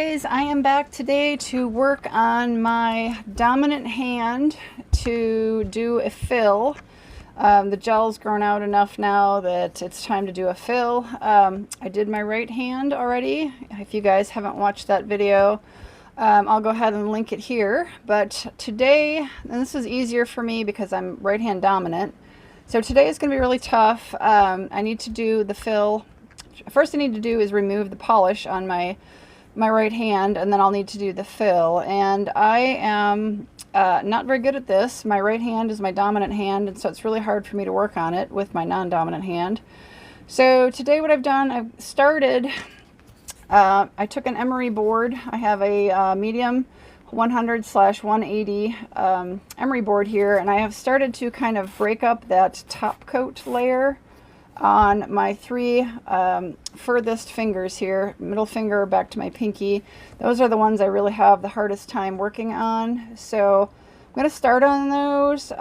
guys, I am back today to work on my dominant hand to do a fill. The gel's grown out enough now that it's time to do a fill. I did my right hand already. If you guys haven't watched that video, I'll go ahead and link it here. But today, and this is easier for me because I'm right hand dominant, so today is going to be really tough. I need to do the fill. First I need to do is remove the polish on my right hand, and then I'll need to do the fill. And I am not very good at this. My right hand is my dominant hand, and so it's really hard for me to work on it with my non-dominant hand. So today what I've done, I've started, I took an emery board. I have a medium 100/180 emery board here, and I have started to kind of break up that top coat layer on my three furthest fingers here, middle finger back to my pinky. Those are the ones I really have the hardest time working on. So I'm going to start on those.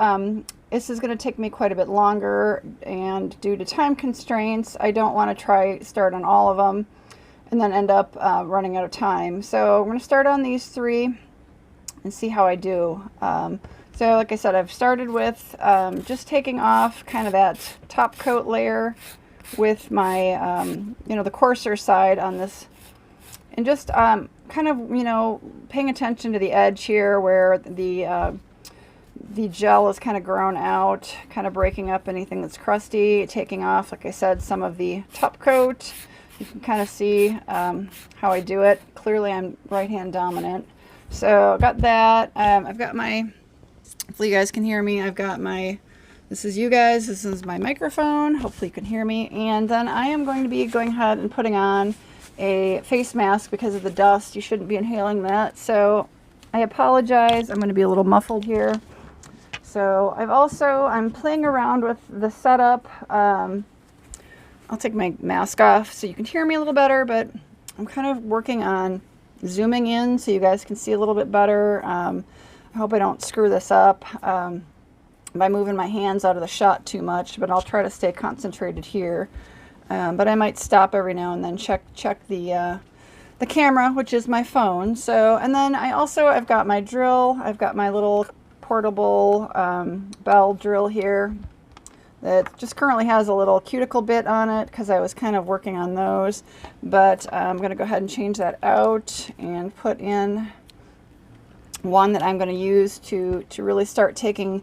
This is going to take me quite a bit longer, and due to time constraints, I don't want to start on all of them and then end up running out of time. So I'm going to start on these three and see how I do. So like I said, I've started with just taking off kind of that top coat layer with my, the coarser side on this, and just kind of, paying attention to the edge here where the gel is kind of grown out, kind of breaking up anything that's crusty, taking off, like I said, some of the top coat. You can kind of see how I do it. Clearly I'm right hand dominant. So I've got that. I've got my, hopefully you guys can hear me. I've got my, this is you guys, this is my microphone. Hopefully you can hear me. And then I am going to be going ahead and putting on a face mask because of the dust. You shouldn't be inhaling that. So I apologize. I'm going to be a little muffled here. So I'm playing around with the setup. I'll take my mask off so you can hear me a little better, but I'm kind of working on zooming in so you guys can see a little bit better. I hope I don't screw this up by moving my hands out of the shot too much, but I'll try to stay concentrated here. But I might stop every now and then, check the camera, which is my phone. So, and then I've got my drill. I've got my little portable Belle drill here that just currently has a little cuticle bit on it because I was kind of working on those. But I'm going to go ahead and change that out and put in one that I'm going to use to really start taking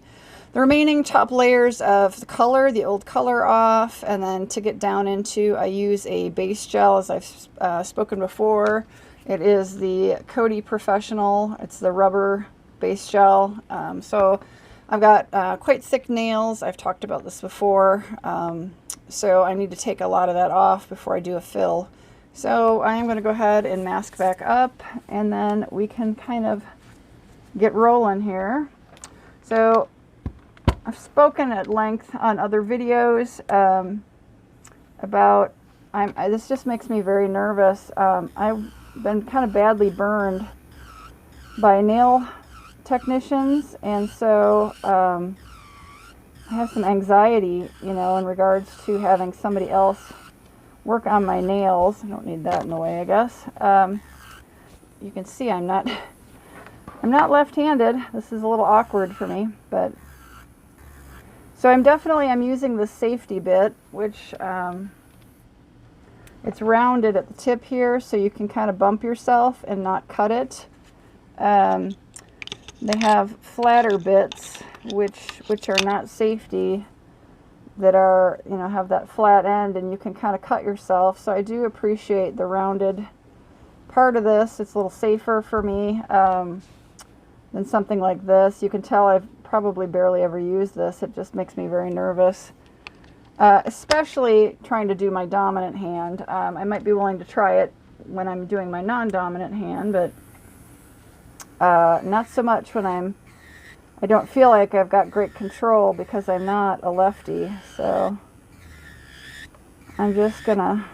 the remaining top layers of the color, the old color off, and then to get down into, I use a base gel, as I've spoken before. It is the Coty Professional. It's the rubber base gel. So I've got quite thick nails. I've talked about this before. So I need to take a lot of that off before I do a fill. So I am going to go ahead and mask back up, and then we can kind of get rolling here. So I've spoken at length on other videos about, this just makes me very nervous. I've been kind of badly burned by nail technicians, and so I have some anxiety, in regards to having somebody else work on my nails. I don't need that in the way, I guess. You can see I'm not left-handed. This is a little awkward for me, but so I'm using the safety bit, which it's rounded at the tip here, so you can kind of bump yourself and not cut it. They have flatter bits, which are not safety, that are, have that flat end, and you can kind of cut yourself. So I do appreciate the rounded part of this. It's a little safer for me than something like this. You can tell I've probably barely ever used this. It just makes me very nervous, especially trying to do my dominant hand. I might be willing to try it when I'm doing my non-dominant hand, but not so much when I don't feel like I've got great control because I'm not a lefty. So I'm just gonna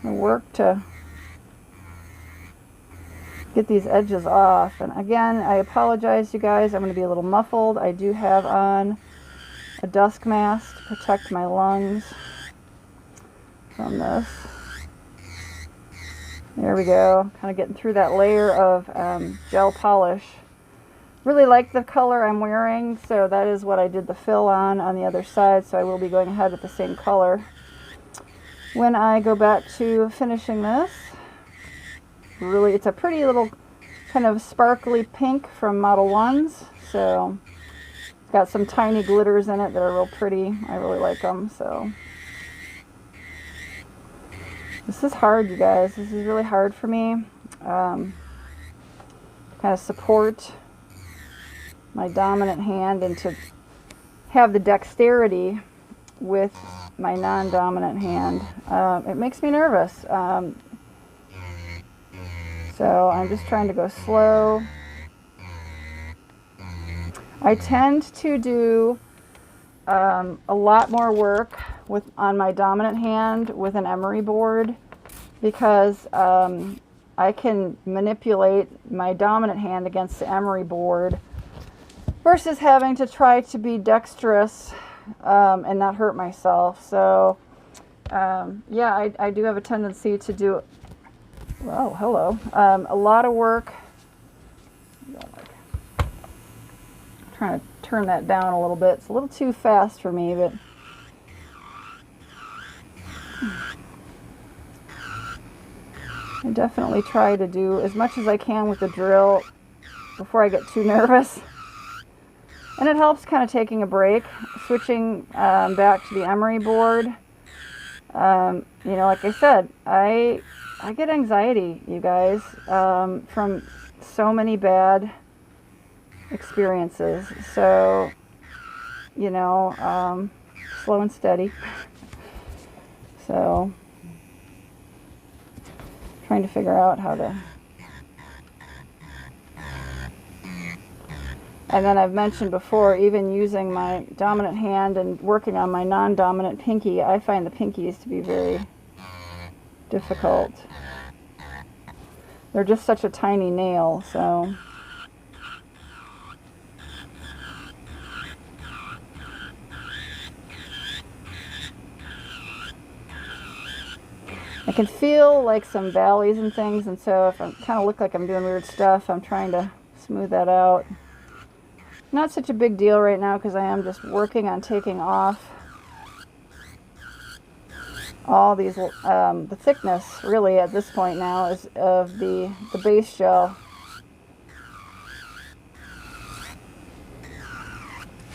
work to get these edges off. And again, I apologize, you guys. I'm going to be a little muffled. I do have on a dust mask to protect my lungs from this. There we go. Kind of getting through that layer of gel polish. Really like the color I'm wearing, so that is what I did the fill on the other side, so I will be going ahead with the same color. When I go back to finishing this, really, it's a pretty little kind of sparkly pink from Model 1s, so it's got some tiny glitters in it that are real pretty. I really like them, so. This is hard, you guys. This is really hard for me. Kind of support my dominant hand and to have the dexterity with my non-dominant hand. It makes me nervous. So I'm just trying to go slow. I tend to do a lot more work on my dominant hand with an emery board because I can manipulate my dominant hand against the emery board versus having to try to be dexterous and not hurt myself. So yeah, I do have a tendency to do, oh, hello, a lot of work. I'm trying to turn that down a little bit. It's a little too fast for me, but I definitely try to do as much as I can with the drill before I get too nervous. And it helps kind of taking a break, switching back to the emery board. You know, like I said, I get anxiety, you guys, from so many bad experiences. So, you know, slow and steady. So, trying to figure out how to. And then I've mentioned before, even using my dominant hand and working on my non-dominant pinky, I find the pinkies to be very difficult. They're just such a tiny nail, so. I can feel like some valleys and things, and so if I kind of look like I'm doing weird stuff, I'm trying to smooth that out. Not such a big deal right now because I am just working on taking off all these, the thickness really at this point now is of the base gel.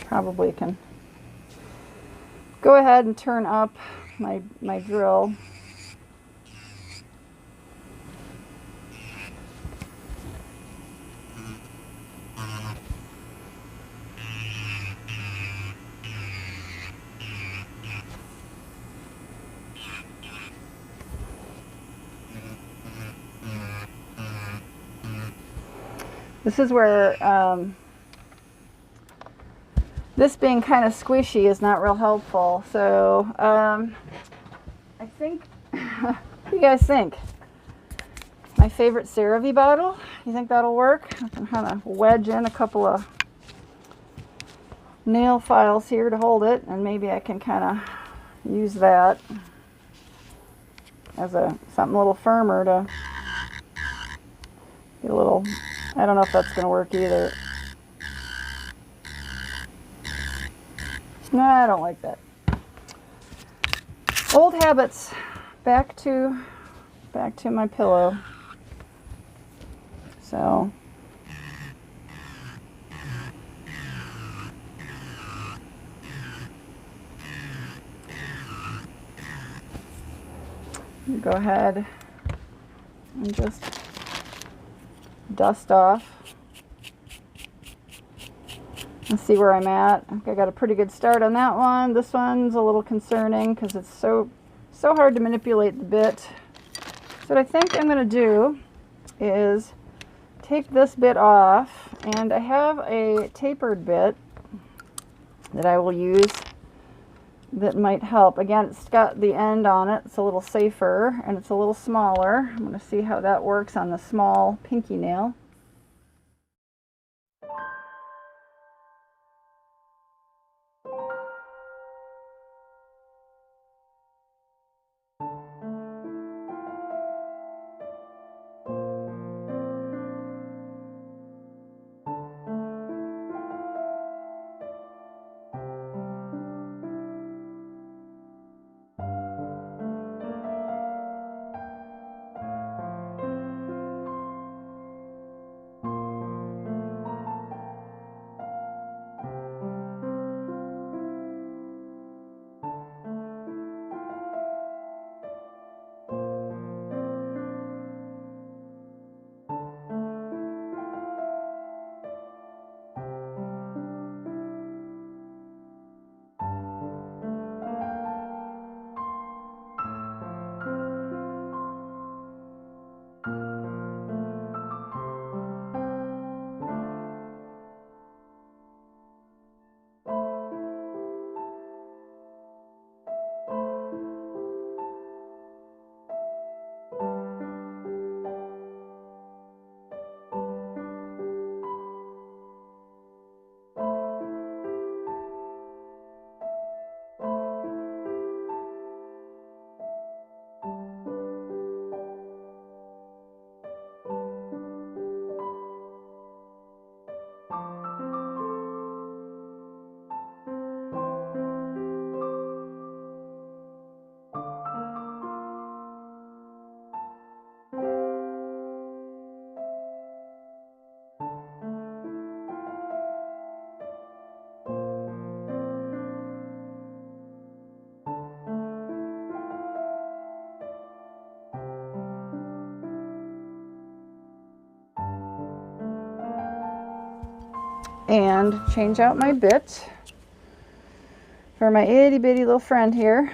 Probably can go ahead and turn up my drill. This is where this being kind of squishy is not real helpful. So I think, what do you guys think? My favorite CeraVe bottle. You think that'll work? I can kind of wedge in a couple of nail files here to hold it, and maybe I can kind of use that as something a little firmer to get a little. I don't know if that's going to work either. No, I don't like that. Old habits. Back to my pillow. So. You go ahead and just dust off. Let's see where I'm at. I think I got a pretty good start on that one. This one's a little concerning because it's so hard to manipulate the bit. So what I think I'm going to do is take this bit off, and I have a tapered bit that I will use that might help. Again, it's got the end on it. It's a little safer, and it's a little smaller. I'm going to see how that works on the small pinky nail. and change out my bit for my itty bitty little friend here,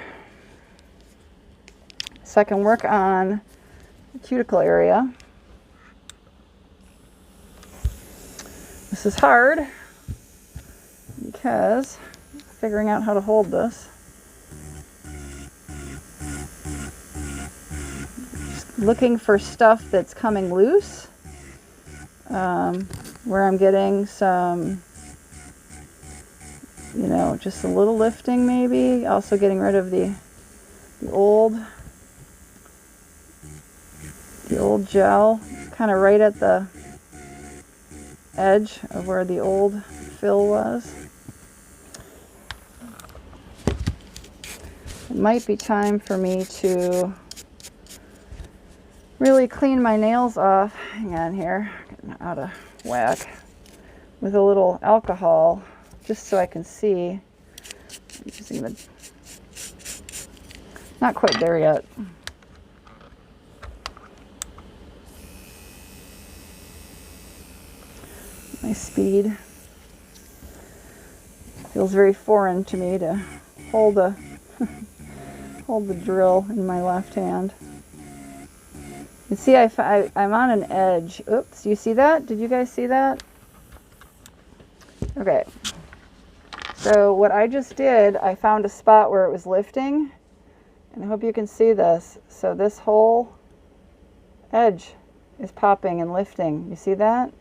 so I can work on the cuticle area. This is hard because figuring out how to hold this. Just looking for stuff that's coming loose, where I'm getting some, you know, just a little lifting maybe. Also getting rid of the old gel, kind of right at the edge of where the old fill was. It might be time for me to really clean my nails off. Hang on here, getting out of whack, with a little alcohol, just so I can see. I'm just gonna, not quite there yet. My speed feels very foreign to me to hold a hold the drill in my left hand. You see, I'm on an edge. Oops, you see that? Did you guys see that? Okay. So what I just did, I found a spot where it was lifting, and I hope you can see this. So this whole edge is popping and lifting. You see that?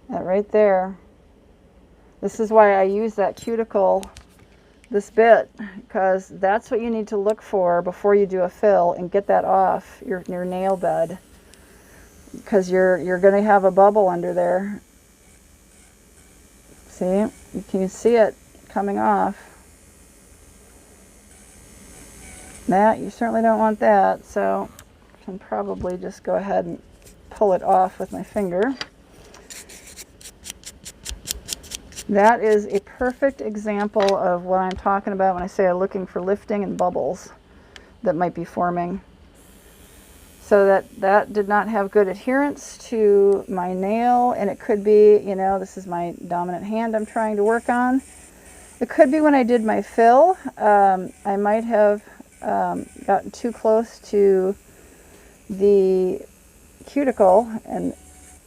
That right there. This is why I use that cuticle, this bit, because that's what you need to look for before you do a fill and get that off your nail bed, because you're going to have a bubble under there. See? You can see it coming off. That, you certainly don't want that, so I can probably just go ahead and pull it off with my finger. That is a perfect example of what I'm talking about when I say I'm looking for lifting and bubbles that might be forming. So that did not have good adherence to my nail, and it could be, you know, this is my dominant hand I'm trying to work on. It could be when I did my fill, I might have gotten too close to the cuticle, and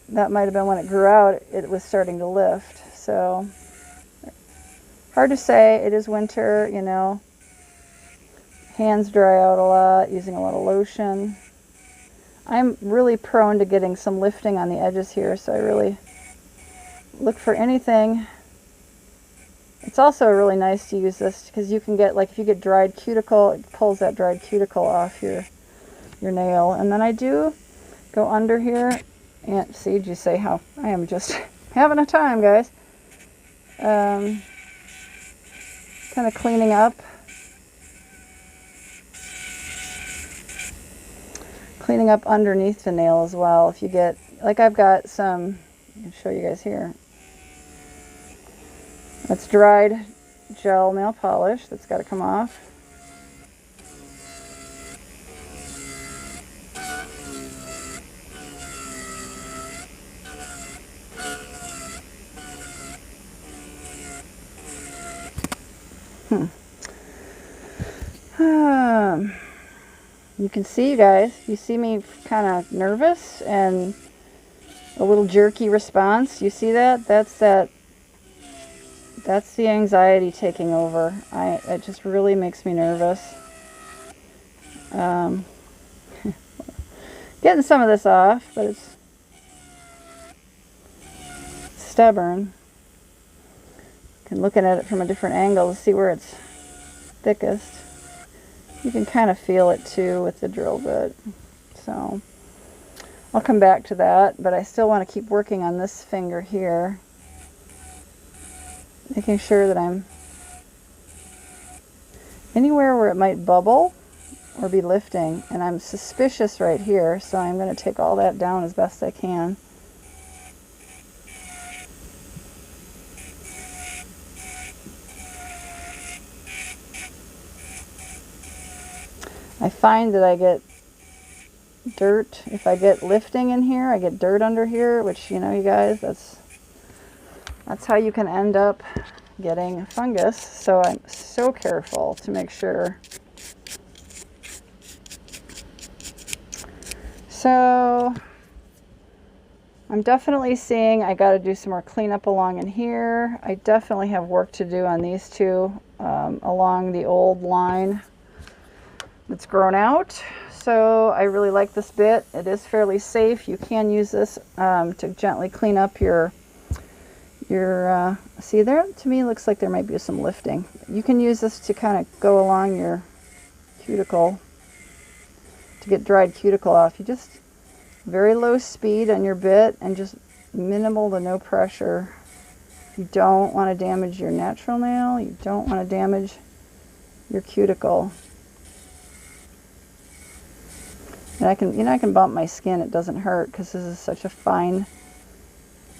that might have been when it grew out, it was starting to lift. So, hard to say. It is winter, you know. Hands dry out a lot, using a lot of lotion. I'm really prone to getting some lifting on the edges here, so I really look for anything. It's also really nice to use this because you can get, like, if you get dried cuticle, it pulls that dried cuticle off your nail. And then I do go under here, and see, did you say how I am just having a time, guys? Kind of cleaning up underneath the nail as well. If you get, like, I've got some, I'll show you guys here. That's dried gel nail polish that's got to come off. You can see, you guys, you see me kind of nervous and a little jerky response. You see that? That's the anxiety taking over. It just really makes me nervous. Getting some of this off, but it's stubborn. Looking at it from a different angle to see where it's thickest. You can kind of feel it too with the drill bit. So I'll come back to that, but I still want to keep working on this finger here, making sure that I'm anywhere where it might bubble or be lifting, and I'm suspicious right here, so I'm going to take all that down as best I can. I find that I get dirt. If I get lifting in here, I get dirt under here, which, you know, you guys, that's That's how you can end up getting fungus. So I'm so careful to make sure. So I'm definitely seeing I got to do some more cleanup along in here. I definitely have work to do on these two along the old line that's grown out. So I really like this bit. It is fairly safe. You can use this to gently clean up your see there, to me it looks like there might be some lifting. You can use this to kind of go along your cuticle to get dried cuticle off. You just very low speed on your bit and just minimal to no pressure. You don't want to damage your natural nail. You don't want to damage your cuticle. And I can bump my skin. It doesn't hurt because this is such a fine.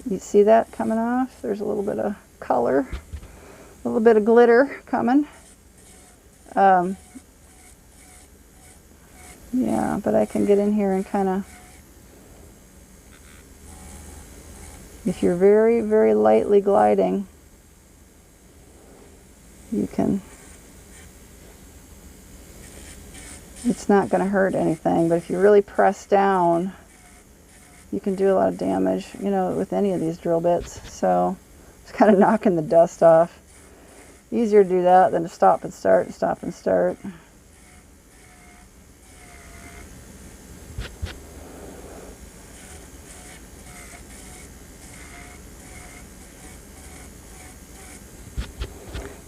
You see that coming off? There's a little bit of color, a little bit of glitter coming. Yeah, but I can get in here and kind of, if you're very, very lightly gliding, you can, it's not going to hurt anything, but if you really press down, you can do a lot of damage, you know, with any of these drill bits. So it's kind of knocking the dust off. Easier to do that than to stop and start, stop and start.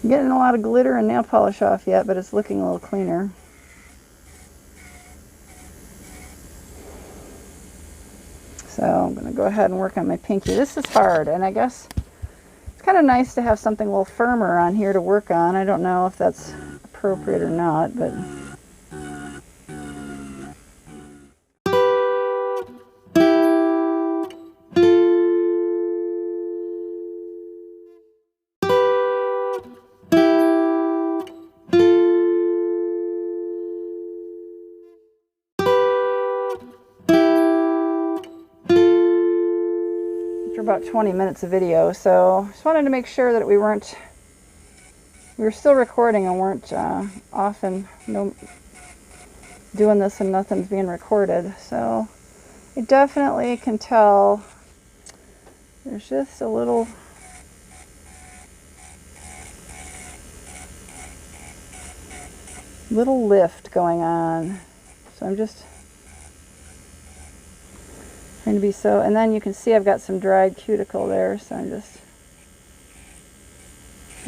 I'm getting a lot of glitter and nail polish off yet, but it's looking a little cleaner. So I'm going to go ahead and work on my pinky. This is hard, and I guess it's kind of nice to have something a little firmer on here to work on. I don't know if that's appropriate or not, but about 20 minutes of video, so just wanted to make sure that we were still recording and weren't off and doing this and nothing's being recorded. So I definitely can tell there's just a little lift going on. So I'm just trying to be so, and then you can see I've got some dried cuticle there, so I'm just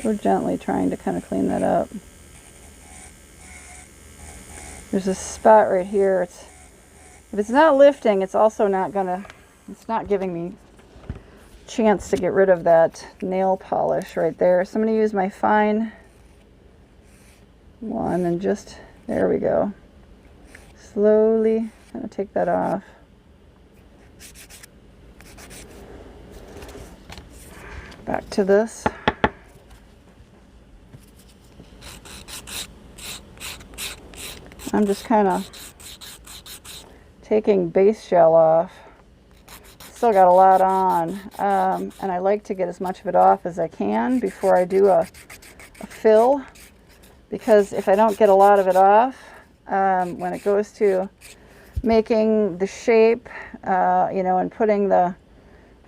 so gently trying to kind of clean that up. There's a spot right here. If it's not lifting, it's also not gonna, it's not giving me a chance to get rid of that nail polish right there. So I'm gonna use my fine one and just, there we go. Slowly kind of take that off. Back to this. I'm just kind of taking base gel off. Still got a lot on, and I like to get as much of it off as I can before I do a fill, because if I don't get a lot of it off, when it goes to making the shape, you know, and putting the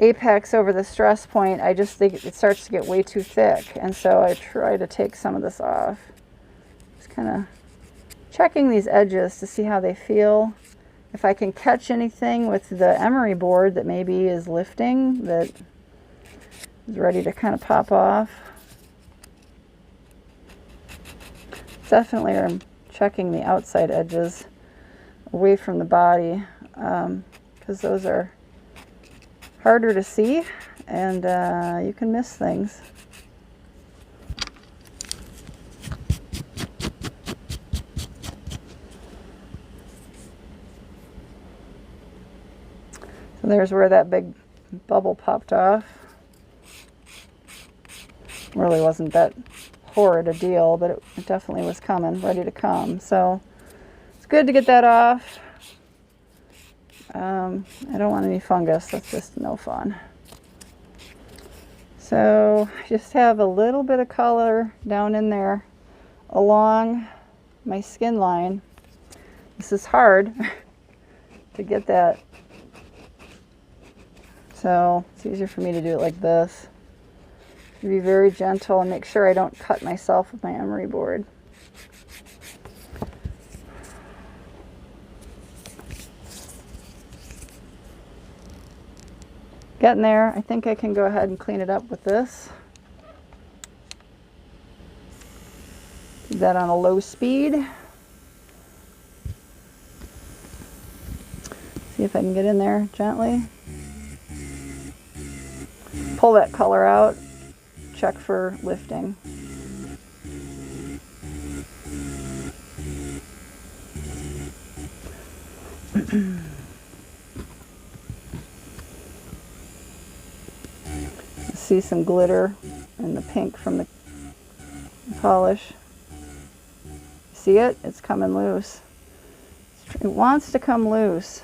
apex over the stress point, I just think it starts to get way too thick, and so I try to take some of this off. Just kind of checking these edges to see how they feel. If I can catch anything with the emery board that maybe is lifting, that is ready to kind of pop off. Definitely I'm checking the outside edges away from the body, because those are harder to see, and you can miss things. So there's where that big bubble popped off. Really wasn't that horrid a deal, but it definitely was coming, ready to come. So it's good to get that off. I don't want any fungus. That's just no fun. So just have a little bit of color down in there along my skin line. This is hard to get that. So it's easier for me to do it like this. Be very gentle and make sure I don't cut myself with my emery board. Getting there. I think I can go ahead and clean it up with this. Do that on a low speed. See if I can get in there gently. Pull that color out. Check for lifting. See some glitter in the pink from the polish. See it? It's coming loose. It wants to come loose.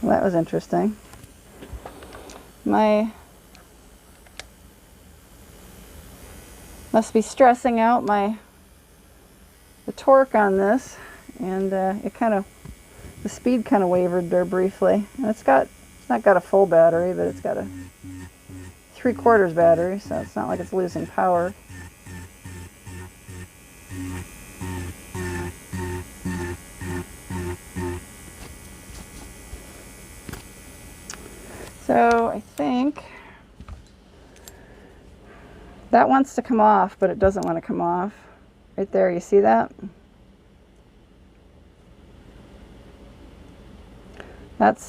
Well, that was interesting. Must be stressing out the torque on this, and the speed kind of wavered there briefly. And it's not got a full battery, but it's got a 3/4 battery, so it's not like it's losing power. So I think that wants to come off, but it doesn't want to come off. Right there, you see that? That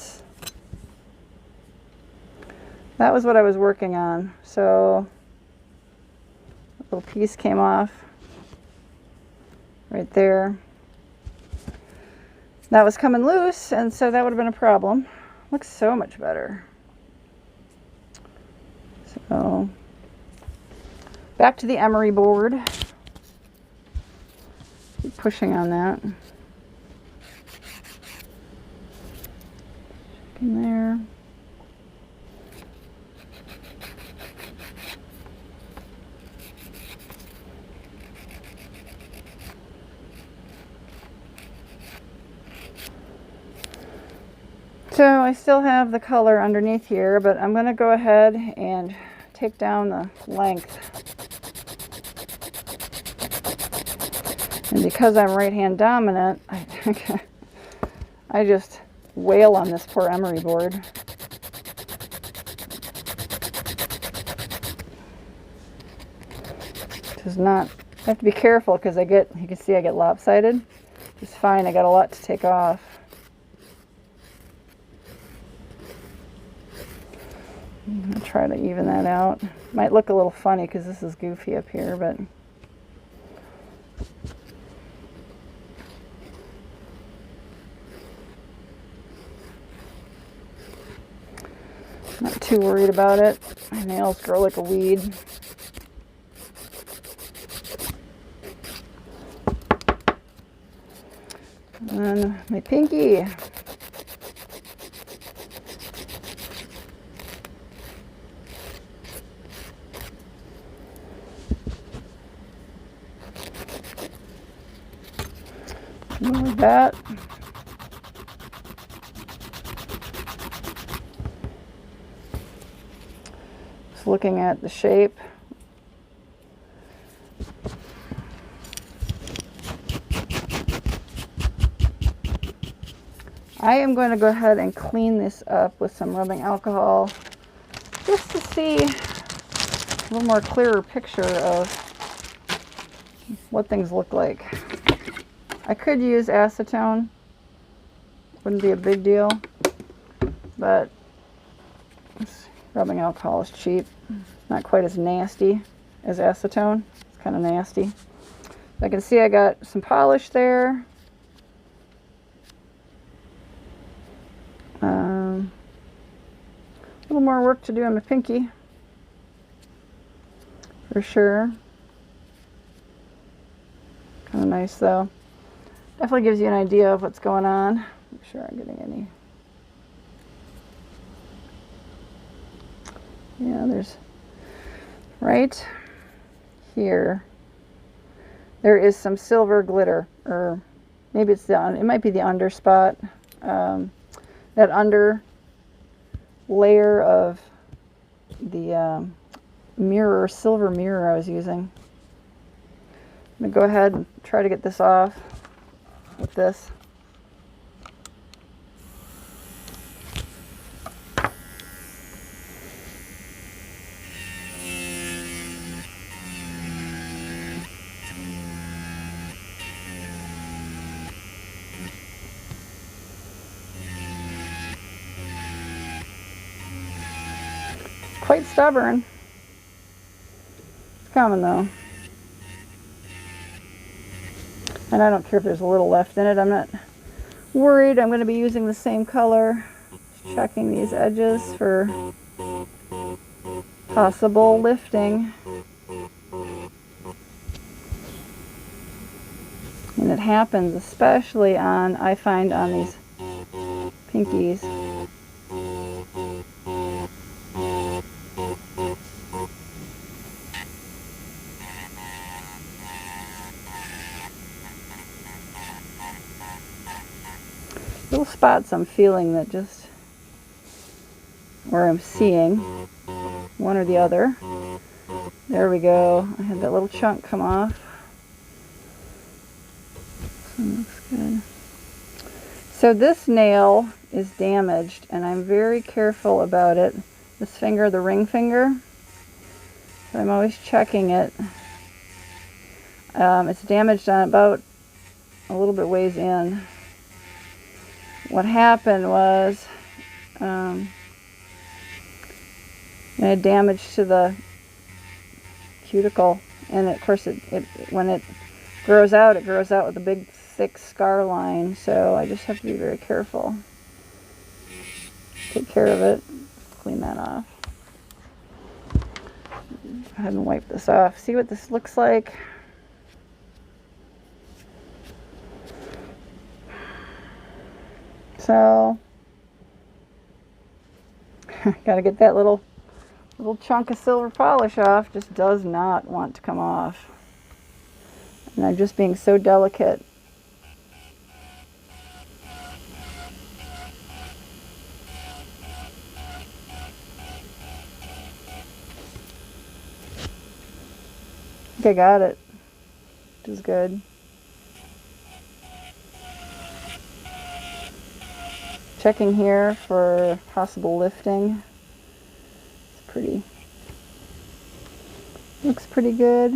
was what I was working on. So a little piece came off right there. That was coming loose, and so that would have been a problem. Looks so much better. So back to the emery board. Keep pushing on that. In there. So I still have the color underneath here, but I'm going to go ahead and take down the length. And because I'm right hand dominant, I just wail on this poor emery board. Does not, I have to be careful because you can see I get lopsided. It's fine, I got a lot to take off. I'm going to try to even that out. Might look a little funny because this is goofy up here, but not too worried about it. My nails grow like a weed. And then my pinky. Like that. Just looking at the shape. I am going to go ahead and clean this up with some rubbing alcohol just to see a little more clearer picture of what things look like. I could use acetone, wouldn't be a big deal, but rubbing alcohol is cheap, not quite as nasty as acetone. It's kind of nasty. I can see I got some polish there. A little more work to do on my pinky, for sure. Kind of nice though. Definitely gives you an idea of what's going on. Make sure I'm getting any. Yeah, there's right here. There is some silver glitter, or maybe it's it might be the under spot. That under layer of the mirror, silver mirror I was using. I'm gonna go ahead and try to get this off with this. Quite stubborn. It's coming though. And I don't care if there's a little left in it. I'm not worried. I'm going to be using the same color. Just checking these edges for possible lifting. And it happens especially on, I find, on these pinkies. Little spots I'm feeling that just, where I'm seeing one or the other. There we go. I had that little chunk come off. So it looks good. So this nail is damaged and I'm very careful about it. This finger, the ring finger. So I'm always checking it. It's damaged on about a little bit ways in. What happened was I had damage to the cuticle, and of course when it grows out with a big thick scar line, so I just have to be very careful. Take care of it. Clean that off. Go ahead and wipe this off. See what this looks like. So, gotta get that little chunk of silver polish off. Just does not want to come off. And I'm just being so delicate. I think I got it. Which is good. Checking here for possible lifting. It's pretty, looks pretty good.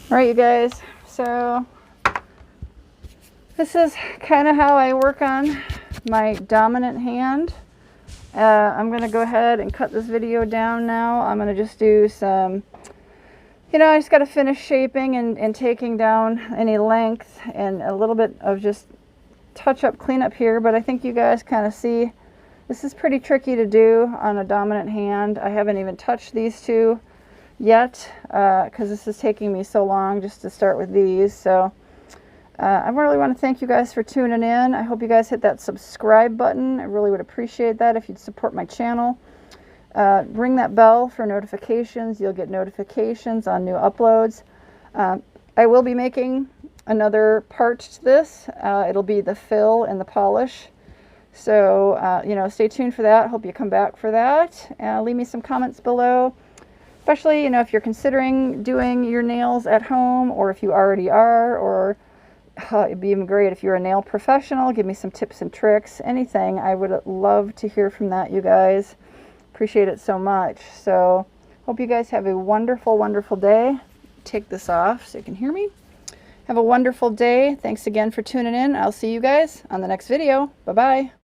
All right, you guys, so this is kind of how I work on my dominant hand. I'm going to go ahead and cut this video down now. I'm going to just do some, I just got to finish shaping and taking down any length and a little bit of just touch up, clean up here. But I think you guys kind of see this is pretty tricky to do on a dominant hand. I haven't even touched these two yet because this is taking me so long just to start with these. So I really want to thank you guys for tuning in. I hope you guys hit that subscribe button. I really would appreciate that if you'd support my channel. Ring that bell for notifications. You'll get notifications on new uploads. I will be making another part to this. It'll be the fill and the polish. So, stay tuned for that. Hope you come back for that. Leave me some comments below. Especially, if you're considering doing your nails at home, or if you already are, or it'd be even great if you're a nail professional. Give me some tips and tricks, anything. I would love to hear from that, you guys. Appreciate it so much. So, hope you guys have a wonderful, wonderful day. Take this off so you can hear me. Have a wonderful day. Thanks again for tuning in. I'll see you guys on the next video. Bye-bye.